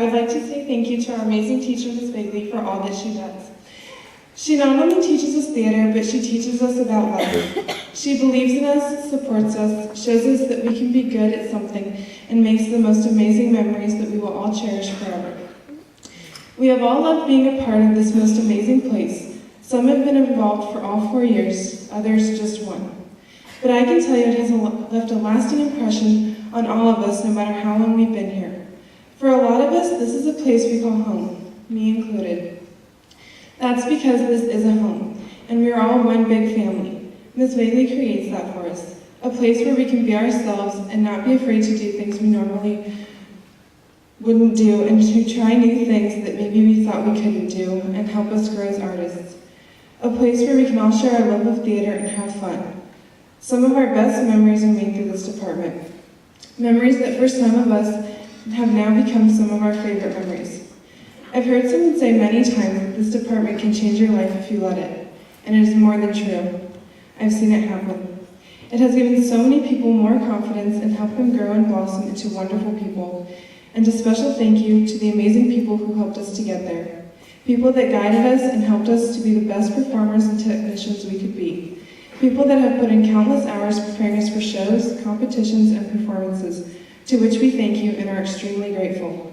would like to say thank you to our amazing teacher, Ms. Bailey, for all that she does. She not only teaches us theater, but she teaches us about life. She believes in us, supports us, shows us that we can be good at something, and makes the most amazing memories that we will all cherish forever. We have all loved being a part of this most amazing place. Some have been involved for all 4 years, others just 1. But I can tell you it has left a lasting impression on all of us, no matter how long we've been here. For a lot of us, this is a place we call home, me included. That's because this is a home, and we are all one big family. Ms. Bailey creates that for us, a place where we can be ourselves and not be afraid to do things we normally wouldn't do, and to try new things that maybe we thought we couldn't do, and help us grow as artists. A place where we can all share our love of theater and have fun. Some of our best memories are made through this department. Memories that for some of us have now become some of our favorite memories. I've heard someone say many times that this department can change your life if you let it, and it is more than true. I've seen it happen. It has given so many people more confidence and helped them grow and blossom into wonderful people. And a special thank you to the amazing people who helped us to get there. People that guided us and helped us to be the best performers and technicians we could be. People that have put in countless hours preparing us for shows, competitions, and performances, to which we thank you and are extremely grateful.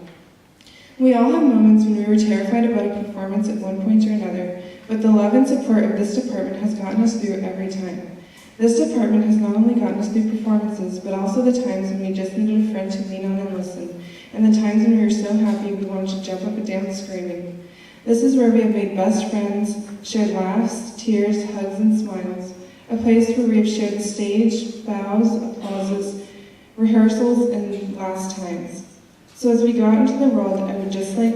We all have moments when we were terrified about a performance at one point or another, but the love and support of this department has gotten us through it every time. This department has not only gotten us through performances, but also the times when we just needed a friend to lean on and listen, and the times when we were so happy we wanted to jump up and down screaming. This is where we have made best friends, shared laughs, tears, hugs, and smiles, a place where we have shared the stage, bows, applauses, rehearsals, and last times. So as we go out into the world, I would just like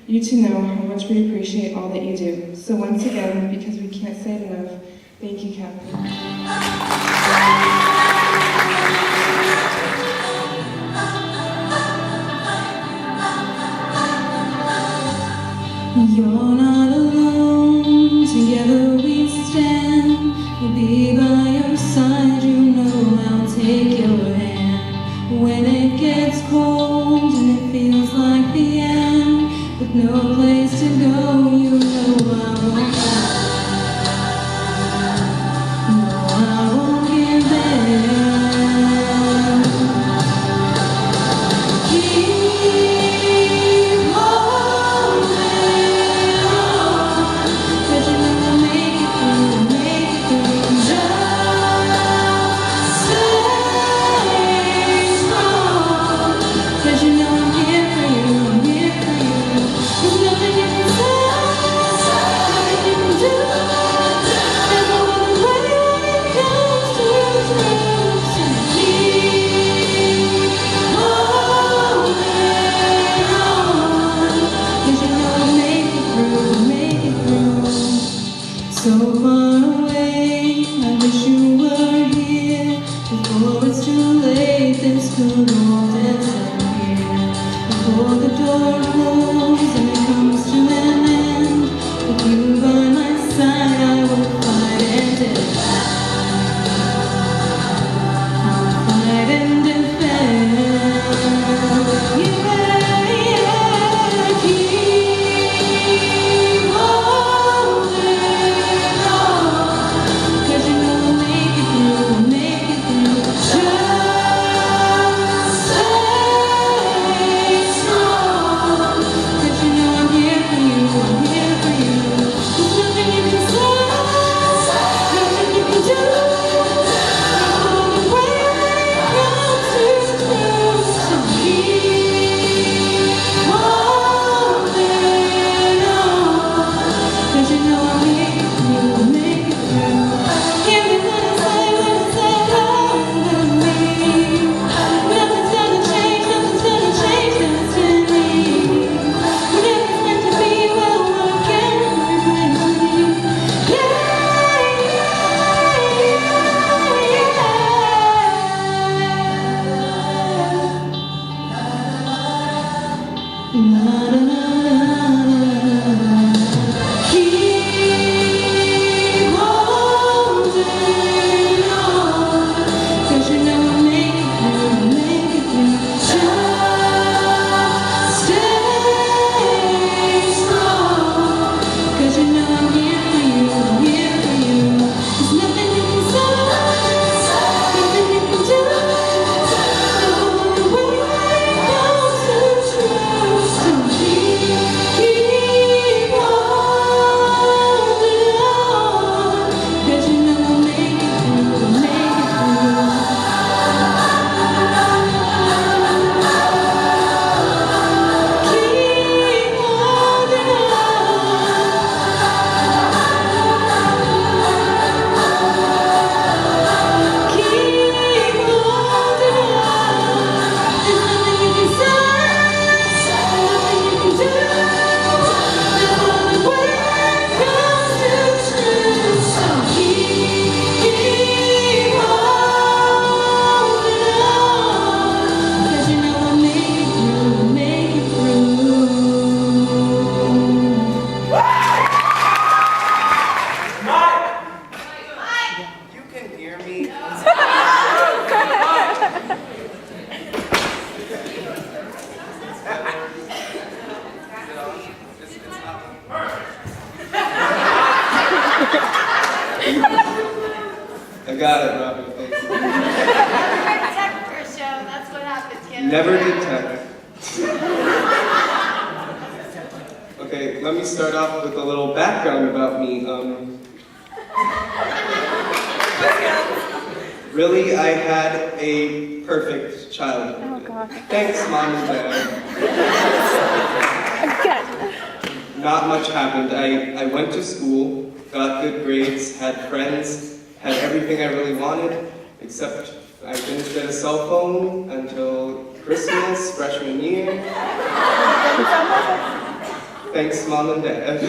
you to know how much we appreciate all that you do. So once again, because we can't say it enough, thank you, Captain. You're not alone, together we stand. We'll be by your side, you know I'll take your hand. When it gets cold and it feels like the end, with no place to go, you know I won't cry. No, I won't give in. So far away, I wish you were here. Before it's too late, this could all disappear. Before the door closes and it comes to an end, with you by my side, I will fight and defend. I'll fight and defend. Just Never did tech. Okay, let me start off with a little background about me. Really, I had a perfect childhood. Oh, God. Thanks, Mom and Dad. Not much happened. I went to school, got good grades, had friends, had everything I really wanted, except I didn't get a cell phone until Christmas, freshman year. Thanks, Mom and Dad.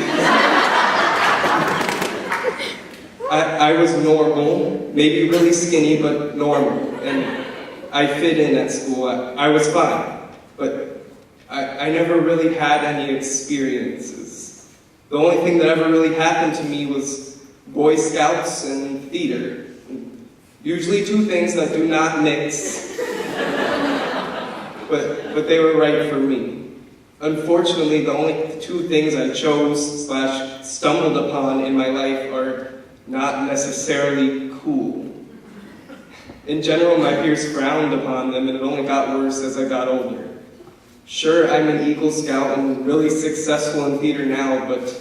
I was normal, maybe really skinny, but normal. And I fit in at school. I was fine, but I never really had any experiences. The only thing that ever really happened to me was Boy Scouts and theater. Usually two things that do not mix, but they were right for me. Unfortunately, the only two things I chose / stumbled upon in my life are not necessarily cool. In general, my peers frowned upon them, and it only got worse as I got older. Sure, I'm an Eagle Scout and really successful in theater now, but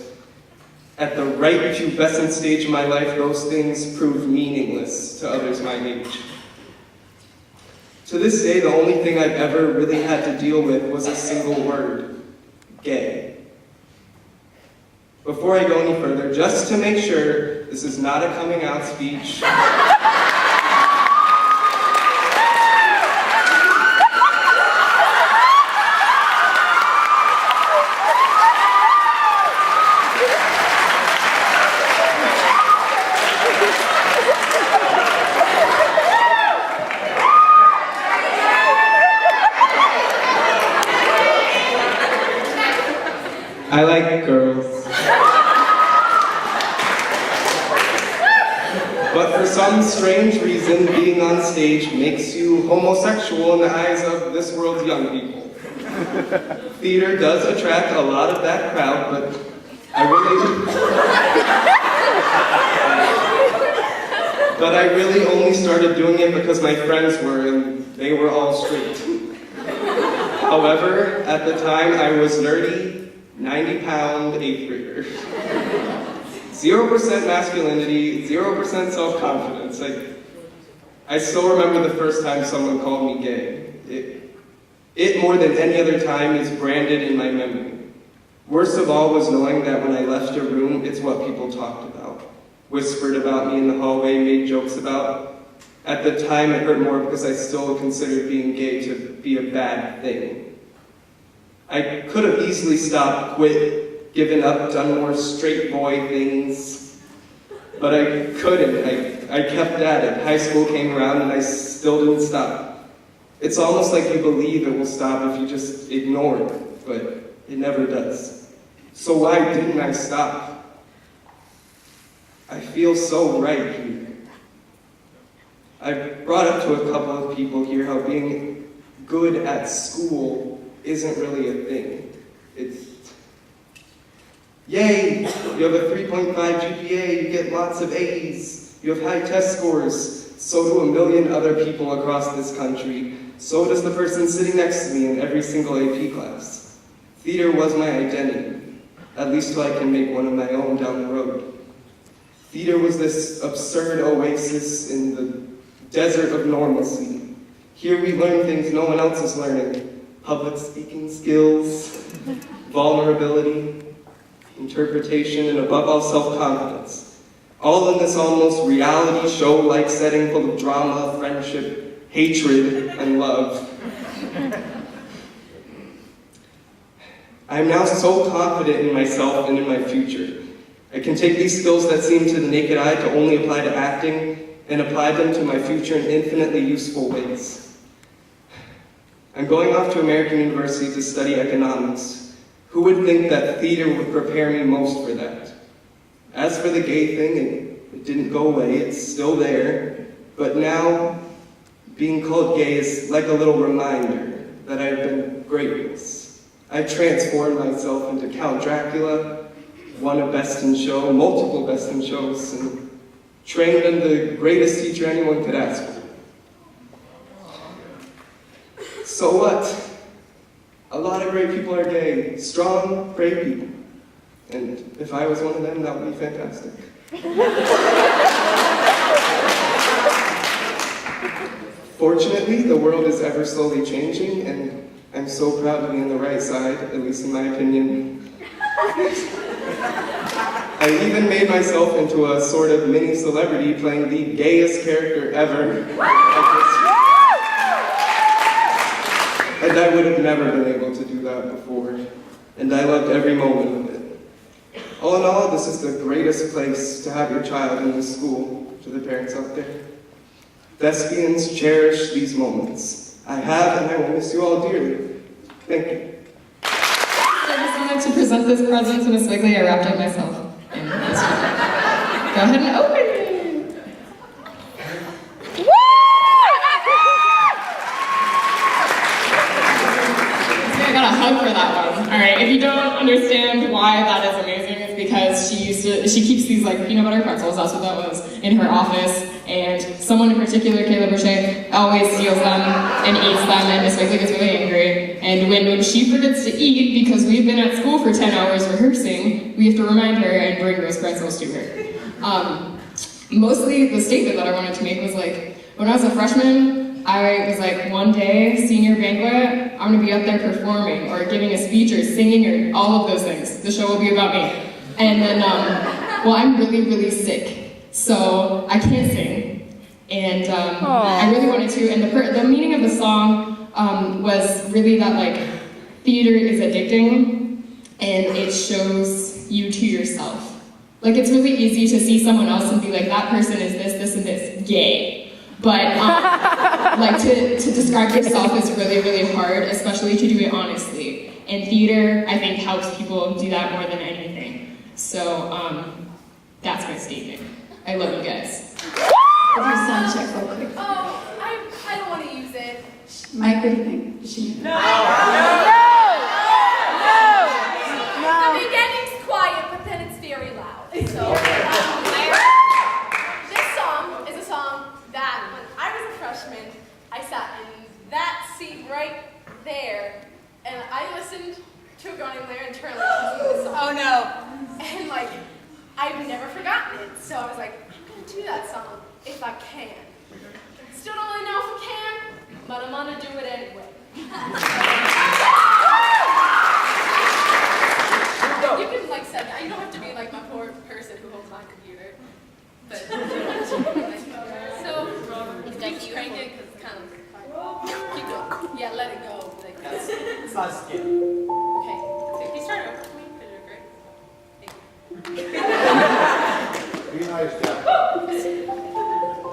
at the right pubescent stage of my life, those things proved meaningless to others my age. To this day, the only thing I've ever really had to deal with was a single word: gay. Before I go any further, just to make sure this is not a coming out speech, I like girls. But for some strange reason, being on stage makes you homosexual in the eyes of this world's young people. Theater does attract a lot of that crowd, but I really only started doing it because my friends were, and they were all straight. However, at the time, I was nerdy, 90-pound 8th grader. 0% masculinity, 0% self-confidence. I still remember the first time someone called me gay. It more than any other time is branded in my memory. Worst of all was knowing that when I left a room, it's what people talked about. Whispered about me in the hallway, made jokes about. At the time, it hurt more because I still considered being gay to be a bad thing. I could have easily stopped, quit, given up, done more straight boy things, but I couldn't. I kept at it. High school came around and I still didn't stop. It's almost like you believe it will stop if you just ignore it, but it never does. So why didn't I stop? I feel so right here. I've brought up to a couple of people here how being good at school isn't really a thing. It's, yay, you have a 3.5 GPA, you get lots of A's, you have high test scores, so do a million other people across this country, so does the person sitting next to me in every single AP class. Theater was my identity, at least till I can make one of my own down the road. Theater was this absurd oasis in the desert of normalcy. Here we learn things no one else is learning. Public speaking skills, vulnerability, interpretation, and above all, self-confidence. All in this almost reality show-like setting full of drama, friendship, hatred, and love. I am now so confident in myself and in my future. I can take these skills that seem to the naked eye to only apply to acting and apply them to my future in infinitely useful ways. I'm going off to American University to study economics. Who would think that theater would prepare me most for that? As for the gay thing, it didn't go away, it's still there. But now, being called gay is like a little reminder that I've been greatness. I've transformed myself into Count Dracula, won a Best in Show, multiple Best in Shows, and trained under the greatest teacher anyone could ask for. So what? A lot of great people are gay, strong, brave people. And if I was one of them, that would be fantastic. Fortunately, the world is ever slowly changing, and I'm so proud to be on the right side, at least in my opinion. I even made myself into a sort of mini celebrity playing the gayest character ever. And I would have never been able to do that before. And I loved every moment of it. All in all, this is the greatest place to have your child in this school, to the parents out there. Thespians, cherish these moments. I have, and I will miss you all dearly. Thank you. I just wanted to present this present to Miss Wigley. I wrapped it myself. And go ahead and open it. I got a hug for that one. All right. If you don't understand why that is amazing, it's because she keeps these like peanut butter pretzels. That's what that was in her office. And someone in particular, Kayla Brochet, always steals them and eats them, and Miss Wigley gets really angry. And when she forgets to eat, because we've been at school for 10 hours rehearsing, we have to remind her and bring those pretzels to her. Mostly the statement that I wanted to make was like, when I was a freshman, I was like, one day, senior banquet, I'm gonna be up there performing or giving a speech or singing or all of those things. The show will be about me. And then, well, I'm really, really sick. So I can't sing, and I really wanted to. And the meaning of the song was really that like theater is addicting, and it shows you to yourself. Like it's really easy to see someone else and be like, that person is this, this, and this, gay. But like to describe yourself is really, really hard, especially to do it honestly. And theater, I think, helps people do that more than anything. So that's my statement. I love you guys. We'll do sound check real quick. Oh, I don't want to use it. Mike, what do you think? Does she need it? The beginning's quiet, but then it's very loud. So, this song is a song that when I was a freshman, I sat in that seat right there, and I listened to it going in there and turned listening to this song. Oh no! And like, I've never forgotten it, so I was like, I'm gonna do that song if I can. Still don't really know if I can, but I'm gonna do it anyway. You can like say that. You don't have to be like my poor person who holds my computer. But so just crank it because it's kind of keep going. Yeah, let it go. Like It's not skin. okay. So can you start over for me? Because you're great. Be nice, Jack. If I stayed with you, I would live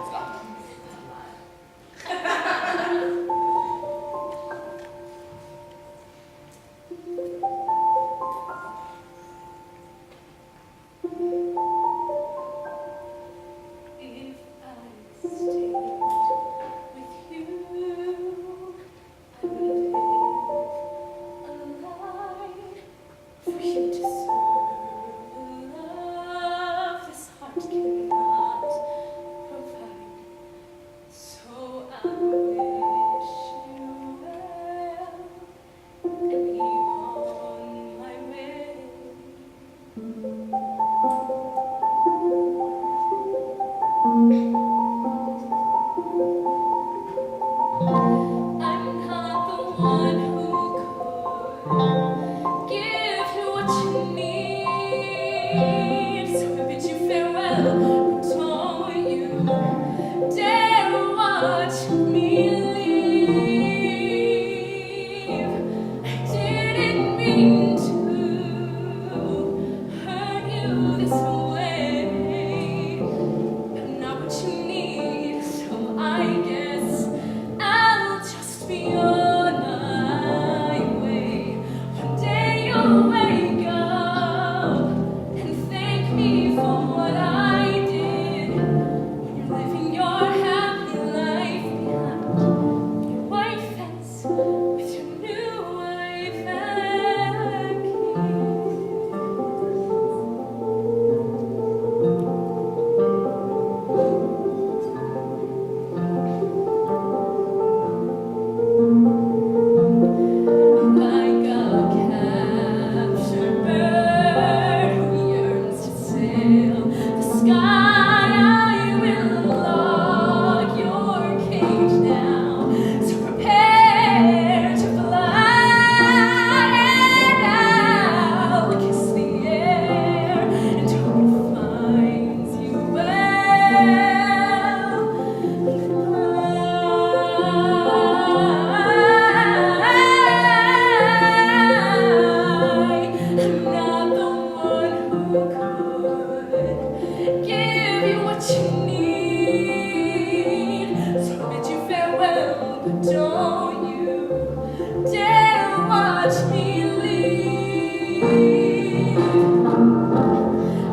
before you dare watch me leave.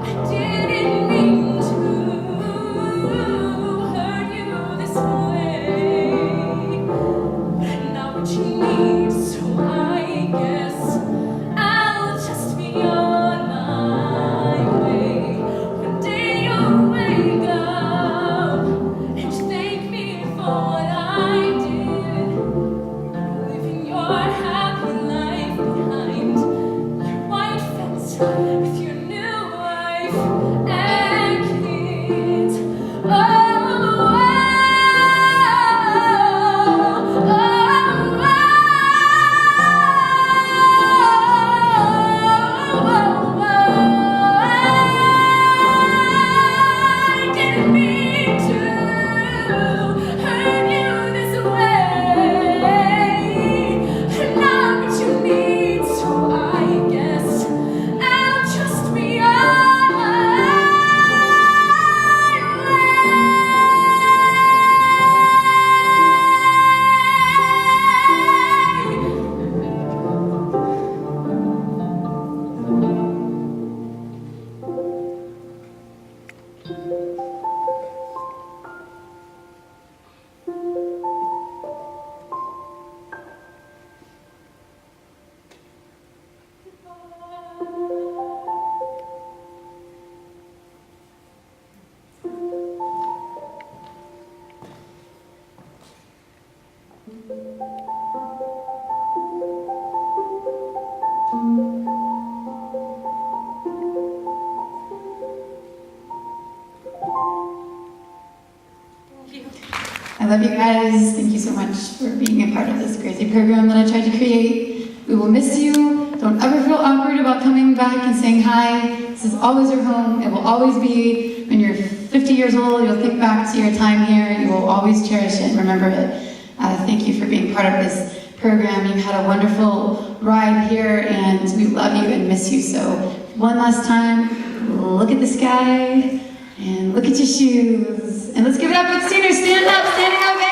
I didn't mean to hurt you this way, but not what you need, so I guess I'll just be on my way. One day you'll wake up and thank me for what I did, leaving your happy life behind, your white fence with your new wife and kids. I didn't mean to hurt you this way, not what you need, so I guess I'll just be on my I love you guys. Thank you so much for being a part of this crazy program that I tried to create. We will miss you. Don't ever feel awkward about coming back and saying hi. This is always your home. It will always be. When you're 50 years old, you'll think back to your time here. You will always cherish it and remember it. Thank you for being part of this program. You've had a wonderful ride here, and we love you and miss you. So one last time, look at the sky and look at your shoes. And let's give it up for seniors. Stand up, standing ovation.